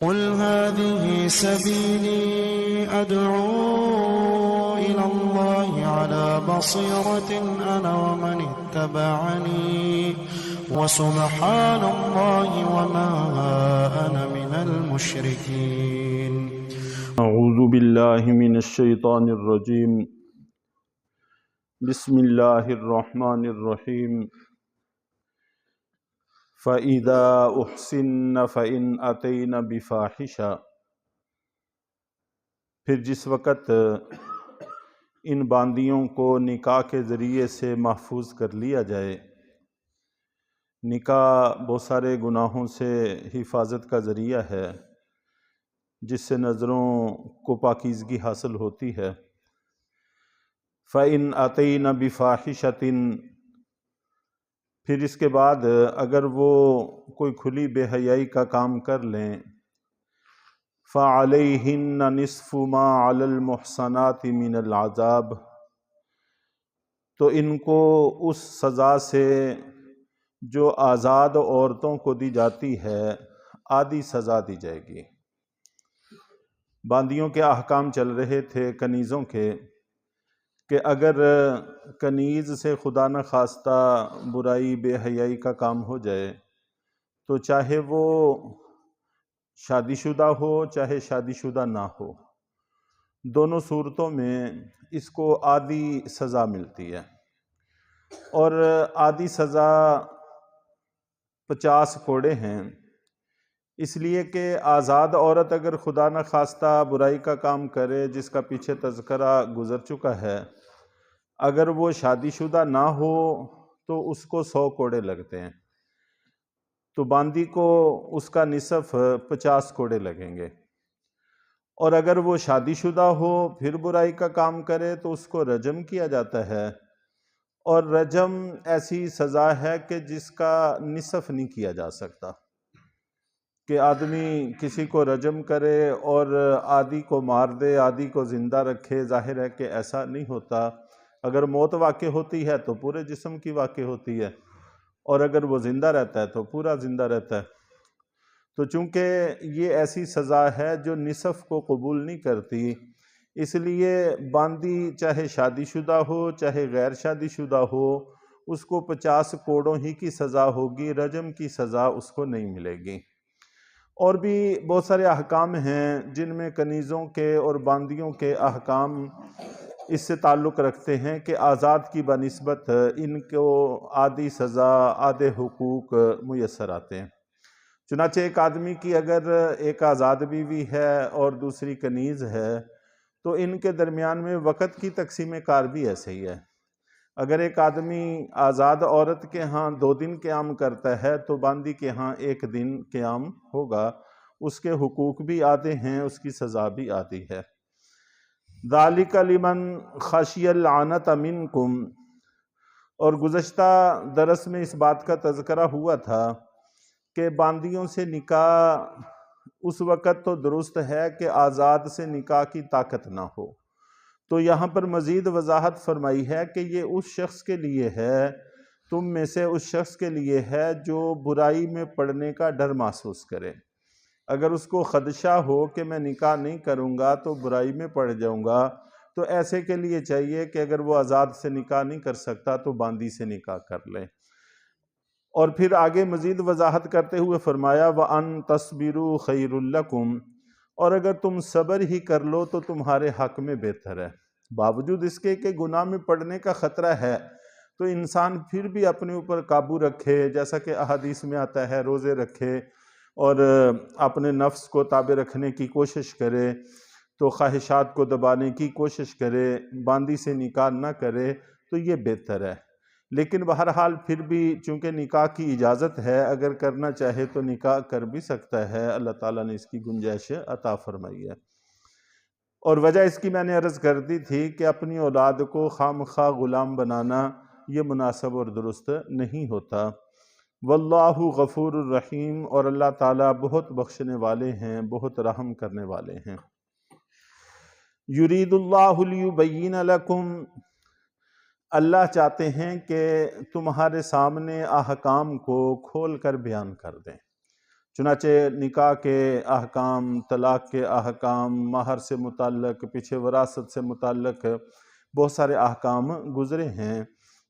قل هذه سبيلي أدعو إلى الله على بصيرة أنا ومن اتبعني وسبحان الله وما أنا من المشركين. اعوذ باللہ من الشیطان الرجیم. بسم اللہ الرحمن الرحیم. فَإِذَا أُحْسِنَّ فَإِنْ أَتَيْنَ بِفَاحِشَةٍ، پھر جس وقت ان باندیوں کو نکاح کے ذریعے سے محفوظ کر لیا جائے. نکاح بہت سارے گناہوں سے حفاظت کا ذریعہ ہے جس سے نظروں کو پاکیزگی حاصل ہوتی ہے. فَإِنْ أَتَيْنَ بِفَاحِشَةٍ، پھر اس کے بعد اگر وہ کوئی کھلی بے حیائی کا کام کر لیں. فَعَلَيْهِنَّ نِصْفُ مَا عَلَى الْمُحْصَنَاتِ مِنَ الْعَذَابِ، تو ان کو اس سزا سے جو آزاد عورتوں کو دی جاتی ہے آدھی سزا دی جائے گی. باندیوں کے احکام چل رہے تھے کنیزوں کے کہ اگر کنیز سے خدا نخواستہ برائی بے حیائی کا کام ہو جائے تو چاہے وہ شادی شدہ ہو چاہے شادی شدہ نہ ہو، دونوں صورتوں میں اس کو آدھی سزا ملتی ہے. اور آدھی سزا 50 کوڑے ہیں، اس لیے کہ آزاد عورت اگر خدا نخواستہ برائی کا کام کرے جس کا پیچھے تذکرہ گزر چکا ہے، اگر وہ شادی شدہ نہ ہو تو اس کو 100 کوڑے لگتے ہیں، تو باندی کو اس کا نصف 50 کوڑے لگیں گے. اور اگر وہ شادی شدہ ہو پھر برائی کا کام کرے تو اس کو رجم کیا جاتا ہے. اور رجم ایسی سزا ہے کہ جس کا نصف نہیں کیا جا سکتا کہ آدمی کسی کو رجم کرے اور آدھی کو مار دے آدھی کو زندہ رکھے. ظاہر ہے کہ ایسا نہیں ہوتا. اگر موت واقع ہوتی ہے تو پورے جسم کی واقع ہوتی ہے، اور اگر وہ زندہ رہتا ہے تو پورا زندہ رہتا ہے. تو چونکہ یہ ایسی سزا ہے جو نصف کو قبول نہیں کرتی، اس لیے باندی چاہے شادی شدہ ہو چاہے غیر شادی شدہ ہو اس کو 50 کوڑوں ہی کی سزا ہوگی، رجم کی سزا اس کو نہیں ملے گی. اور بھی بہت سارے احکام ہیں جن میں کنیزوں کے اور باندیوں کے احکام اس سے تعلق رکھتے ہیں کہ آزاد کی بنسبت ان کو آدھی سزا آدھے حقوق میسر آتے ہیں. چنانچہ ایک آدمی کی اگر ایک آزاد بیوی ہے اور دوسری کنیز ہے تو ان کے درمیان میں وقت کی تقسیم کار بھی ایسے ہی ہے. اگر ایک آدمی آزاد عورت کے ہاں 2 دن قیام کرتا ہے تو باندی کے ہاں 1 دن قیام ہوگا. اس کے حقوق بھی آدھے ہیں، اس کی سزا بھی آدھی ہے. ذالک لمن خشی العنت منکم، اور گزشتہ درس میں اس بات کا تذکرہ ہوا تھا کہ باندیوں سے نکاح اس وقت تو درست ہے کہ آزاد سے نکاح کی طاقت نہ ہو. تو یہاں پر مزید وضاحت فرمائی ہے کہ یہ اس شخص کے لیے ہے، تم میں سے اس شخص کے لیے ہے جو برائی میں پڑنے کا ڈر محسوس کرے. اگر اس کو خدشہ ہو کہ میں نکاح نہیں کروں گا تو برائی میں پڑ جاؤں گا، تو ایسے کے لیے چاہیے کہ اگر وہ آزاد سے نکاح نہیں کر سکتا تو باندی سے نکاح کر لے. اور پھر آگے مزید وضاحت کرتے ہوئے فرمایا وَأَن تَصْبِرُوا خَيْرٌ لَكُمْ، اور اگر تم صبر ہی کر لو تو تمہارے حق میں بہتر ہے. باوجود اس کے کہ گناہ میں پڑنے کا خطرہ ہے تو انسان پھر بھی اپنے اوپر قابو رکھے، جیسا کہ احادیث میں آتا ہے روزے رکھے اور اپنے نفس کو تابع رکھنے کی کوشش کرے، تو خواہشات کو دبانے کی کوشش کرے، باندی سے نکاح نہ کرے تو یہ بہتر ہے. لیکن بہرحال پھر بھی چونکہ نکاح کی اجازت ہے، اگر کرنا چاہے تو نکاح کر بھی سکتا ہے. اللہ تعالیٰ نے اس کی گنجائش عطا فرمائی ہے. اور وجہ اس کی میں نے عرض کر دی تھی کہ اپنی اولاد کو خواہ مخواہ غلام بنانا یہ مناسب اور درست نہیں ہوتا. واللہ غفور الرحیم، اور اللہ تعالیٰ بہت بخشنے والے ہیں، بہت رحم کرنے والے ہیں. یرید اللہ لیبین لکم، اللہ چاہتے ہیں کہ تمہارے سامنے احکام کو کھول کر بیان کر دیں. چنانچہ نکاح کے احکام، طلاق کے احکام، مہر سے متعلق، پیچھے وراثت سے متعلق بہت سارے احکام گزرے ہیں۔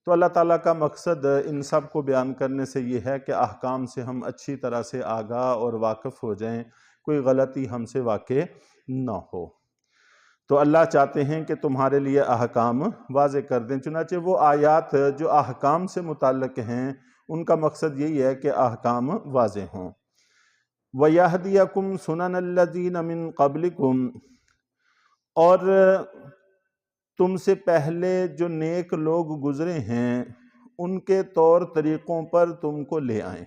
تو اللہ تعالیٰ کا مقصد ان سب کو بیان کرنے سے یہ ہے کہ احکام سے ہم اچھی طرح سے آگاہ اور واقف ہو جائیں، کوئی غلطی ہم سے واقع نہ ہو۔ تو اللہ چاہتے ہیں کہ تمہارے لیے احکام واضح کر دیں، چنانچہ وہ آیات جو احکام سے متعلق ہیں ان کا مقصد یہی ہے کہ احکام واضح ہوں۔ وَيَهْدِيَكُمْ سُنَنَ الَّذِينَ مِن قَبْلِكُمْ، اور تم سے پہلے جو نیک لوگ گزرے ہیں ان کے طور طریقوں پر تم کو لے آئیں۔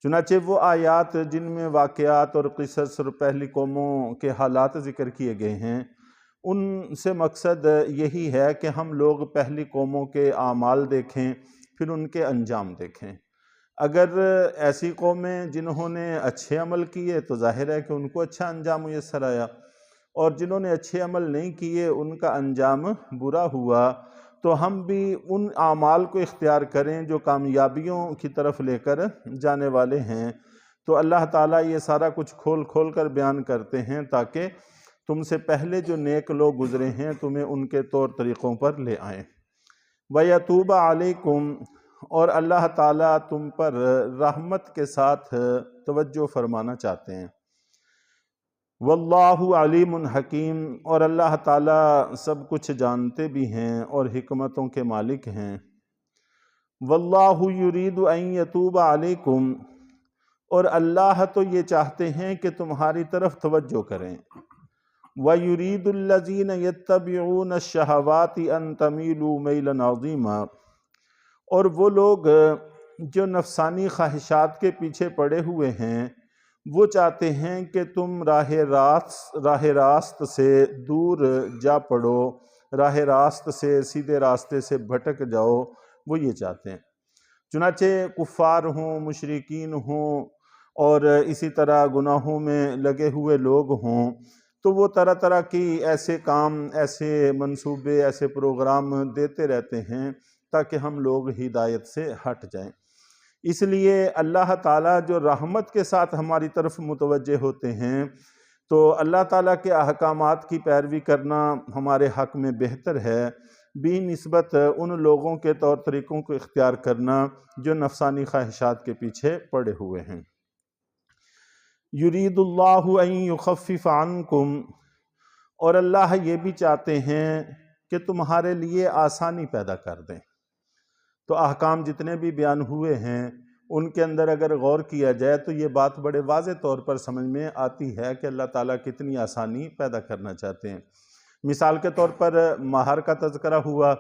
چنانچہ وہ آیات جن میں واقعات اور قصص اور پہلی قوموں کے حالات ذکر کیے گئے ہیں، ان سے مقصد یہی ہے کہ ہم لوگ پہلی قوموں کے اعمال دیکھیں، پھر ان کے انجام دیکھیں۔ اگر ایسی قومیں جنہوں نے اچھے عمل کیے تو ظاہر ہے کہ ان کو اچھا انجام میسر آیا، اور جنہوں نے اچھے عمل نہیں کیے ان کا انجام برا ہوا، تو ہم بھی ان اعمال کو اختیار کریں جو کامیابیوں کی طرف لے کر جانے والے ہیں۔ تو اللہ تعالیٰ یہ سارا کچھ کھول کھول کر بیان کرتے ہیں تاکہ تم سے پہلے جو نیک لوگ گزرے ہیں تمہیں ان کے طور طریقوں پر لے آئیں۔ وَيَتُوبَ عَلَيْكُمْ، اور اللہ تعالیٰ تم پر رحمت کے ساتھ توجہ فرمانا چاہتے ہیں۔ واللہ علیم حکیم، اور اللہ تعالیٰ سب کچھ جانتے بھی ہیں اور حکمتوں کے مالک ہیں۔ واللہ یرید ان یتوب علیکم، اور اللہ تو یہ چاہتے ہیں کہ تمہاری طرف توجہ کریں۔ وَيُرِيدُ الَّذِينَ يَتَّبِعُونَ الشَّهَوَاتِ أَن تَمِيلُوا مَيْلًا عَظِيمًا، اور وہ لوگ جو نفسانی خواہشات کے پیچھے پڑے ہوئے ہیں وہ چاہتے ہیں کہ تم راہ راست سے دور جا پڑو، راہ راست سے، سیدھے راستے سے بھٹک جاؤ، وہ یہ چاہتے ہیں۔ چنانچہ کفار ہوں، مشرکین ہوں، اور اسی طرح گناہوں میں لگے ہوئے لوگ ہوں، تو وہ طرح طرح کی ایسے کام، ایسے منصوبے، ایسے پروگرام دیتے رہتے ہیں تاکہ ہم لوگ ہدایت سے ہٹ جائیں۔ اس لیے اللہ تعالیٰ جو رحمت کے ساتھ ہماری طرف متوجہ ہوتے ہیں، تو اللہ تعالیٰ کے احکامات کی پیروی کرنا ہمارے حق میں بہتر ہے بھی نسبت ان لوگوں کے طور طریقوں کو اختیار کرنا جو نفسانی خواہشات کے پیچھے پڑے ہوئے ہیں۔ یرید اللہ ان یخفف عنکم، اور اللہ یہ بھی چاہتے ہیں کہ تمہارے لیے آسانی پیدا کر دیں۔ تو احکام جتنے بھی بیان ہوئے ہیں ان کے اندر اگر غور کیا جائے تو یہ بات بڑے واضح طور پر سمجھ میں آتی ہے کہ اللہ تعالیٰ کتنی آسانی پیدا کرنا چاہتے ہیں۔ مثال کے طور پر مہر کا تذکرہ ہوا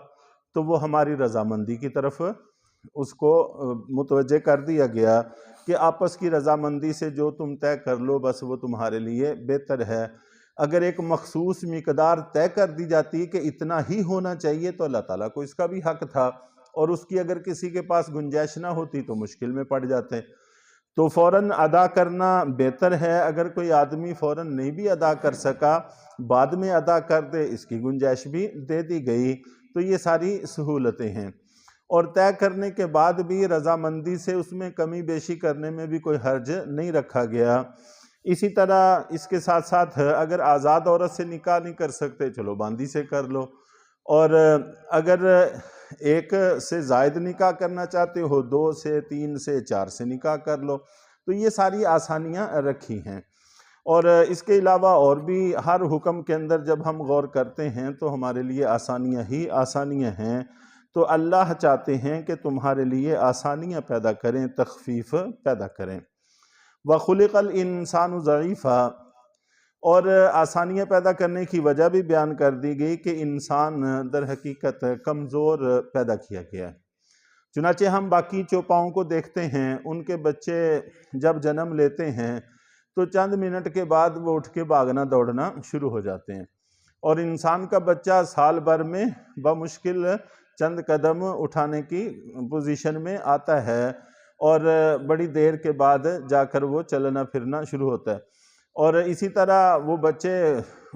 تو وہ ہماری رضامندی کی طرف اس کو متوجہ کر دیا گیا کہ آپس کی رضامندی سے جو تم طے کر لو بس وہ تمہارے لیے بہتر ہے۔ اگر ایک مخصوص مقدار طے کر دی جاتی کہ اتنا ہی ہونا چاہیے تو اللہ تعالیٰ کو اس کا بھی حق تھا، اور اس کی اگر کسی کے پاس گنجائش نہ ہوتی تو مشکل میں پڑ جاتے۔ تو فوراً ادا کرنا بہتر ہے، اگر کوئی آدمی فوراً نہیں بھی ادا کر سکا بعد میں ادا کر دے، اس کی گنجائش بھی دے دی گئی۔ تو یہ ساری سہولتیں ہیں، اور طے کرنے کے بعد بھی رضامندی سے اس میں کمی بیشی کرنے میں بھی کوئی حرج نہیں رکھا گیا۔ اسی طرح اس کے ساتھ ساتھ اگر آزاد عورت سے نکاح نہیں کر سکتے چلو باندی سے کر لو، اور اگر ایک سے زائد نکاح کرنا چاہتے ہو 2 سے 3 سے 4 سے نکاح کر لو۔ تو یہ ساری آسانیاں رکھی ہیں، اور اس کے علاوہ اور بھی ہر حکم کے اندر جب ہم غور کرتے ہیں تو ہمارے لیے آسانیاں ہی آسانیاں ہیں۔ تو اللہ چاہتے ہیں کہ تمہارے لیے آسانیاں پیدا کریں، تخفیف پیدا کریں۔ وَخُلِقَ الْإِنسَانُ ضَعِيفًا، اور آسانیاں پیدا کرنے کی وجہ بھی بیان کر دی گئی کہ انسان در حقیقت کمزور پیدا کیا گیا ہے۔ چنانچہ ہم باقی چوپاؤں کو دیکھتے ہیں، ان کے بچے جب جنم لیتے ہیں تو چند منٹ کے بعد وہ اٹھ کے بھاگنا دوڑنا شروع ہو جاتے ہیں، اور انسان کا بچہ سال بھر میں بمشکل چند قدم اٹھانے کی پوزیشن میں آتا ہے، اور بڑی دیر کے بعد جا کر وہ چلنا پھرنا شروع ہوتا ہے۔ اور اسی طرح وہ بچے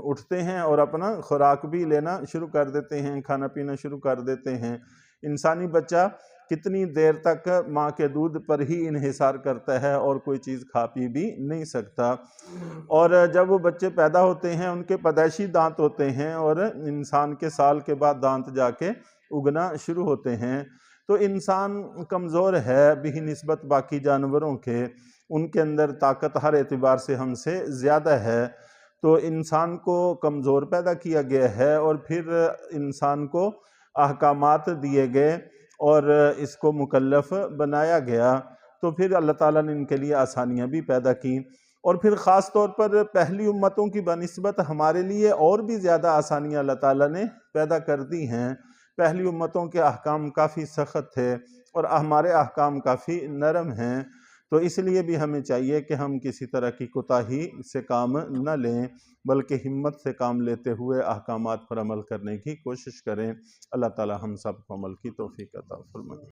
اٹھتے ہیں اور اپنا خوراک بھی لینا شروع کر دیتے ہیں، کھانا پینا شروع کر دیتے ہیں۔ انسانی بچہ کتنی دیر تک ماں کے دودھ پر ہی انحصار کرتا ہے اور کوئی چیز کھا پی بھی نہیں سکتا۔ اور جب وہ بچے پیدا ہوتے ہیں ان کے پیدائشی دانت ہوتے ہیں اور انسان کے سال کے بعد دانت جا کے اگنا شروع ہوتے ہیں، تو انسان کمزور ہے بہ نسبت باقی جانوروں کے، ان کے اندر طاقت ہر اعتبار سے ہم سے زیادہ ہے، تو انسان کو کمزور پیدا کیا گیا ہے اور پھر انسان کو احکامات دیے گئے اور اس کو مکلف بنایا گیا، تو پھر اللہ تعالیٰ نے ان کے لیے آسانیاں بھی پیدا کی، اور پھر خاص طور پر پہلی امتوں کی بنسبت ہمارے لیے اور بھی زیادہ آسانیاں اللہ تعالیٰ نے پیدا کر دی ہیں۔ پہلی امتوں کے احکام کافی سخت تھے اور ہمارے احکام کافی نرم ہیں، تو اس لیے بھی ہمیں چاہیے کہ ہم کسی طرح کی کوتاہی سے کام نہ لیں بلکہ ہمت سے کام لیتے ہوئے احکامات پر عمل کرنے کی کوشش کریں۔ اللہ تعالی ہم سب کو عمل کی توفیق عطا فرمائے۔